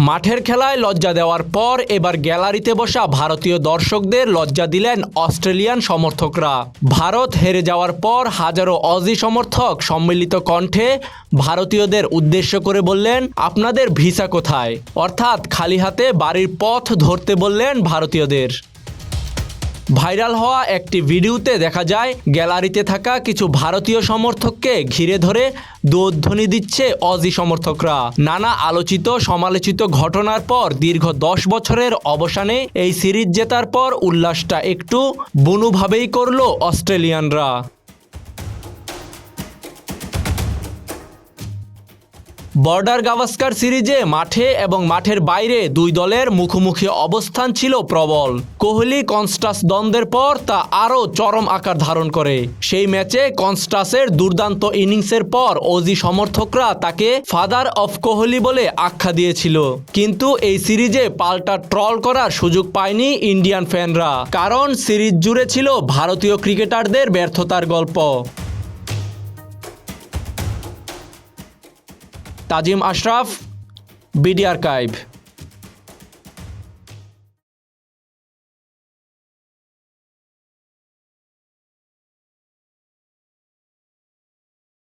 মাঠের খেলায় লজ্জা দেওয়ার পর এবার গ্যালারিতে বসা ভারতীয় দর্শকদের লজ্জা দিলেন অস্ট্রেলিয়ান সমর্থকরা। ভারত হেরে যাওয়ার পর হাজারো অজি সমর্থক সম্মিলিত কণ্ঠে ভারতীয়দের উদ্দেশ্য করে বললেন, আপনাদের ভিসা কোথায়? অর্থাৎ খালি হাতে বাড়ির পথ ধরতে বললেন ভারতীয়দের। ভাইরাল হওয়া একটি ভিডিওতে দেখা যায় গ্যালারিতে থাকা কিছু ভারতীয় সমর্থককে ঘিরে ধরে দোধ্বনি দিচ্ছে অজি সমর্থকরা। নানা আলোচিত সমালোচিত ঘটনার পর দীর্ঘ 10 বছরের অবসানে এই সিরিজ জেতার পর উল্লাসটা একটু বুনুভাবেই করল অস্ট্রেলিয়ানরা। বর্ডার গাভাস্কার সিরিজে মাঠে এবং মাঠের বাইরে দুই দলের মুখোমুখি অবস্থান ছিল প্রবল। কোহলি কনস্টাস দ্বন্দ্বের পর তা আরও চরম আকার ধারণ করে। সেই ম্যাচে কনস্টাসের দুর্দান্ত ইনিংসের পর অজি সমর্থকরা তাকে ফাদার অফ কোহলি বলে আখ্যা দিয়েছিল। কিন্তু এই সিরিজে পাল্টা ট্রল করার সুযোগ পায়নি ইন্ডিয়ান ফ্যানরা, কারণ সিরিজ জুড়ে ছিল ভারতীয় ক্রিকেটারদের ব্যর্থতার গল্প। তাজিম আশরাফ, বিডি আর্কাইভ।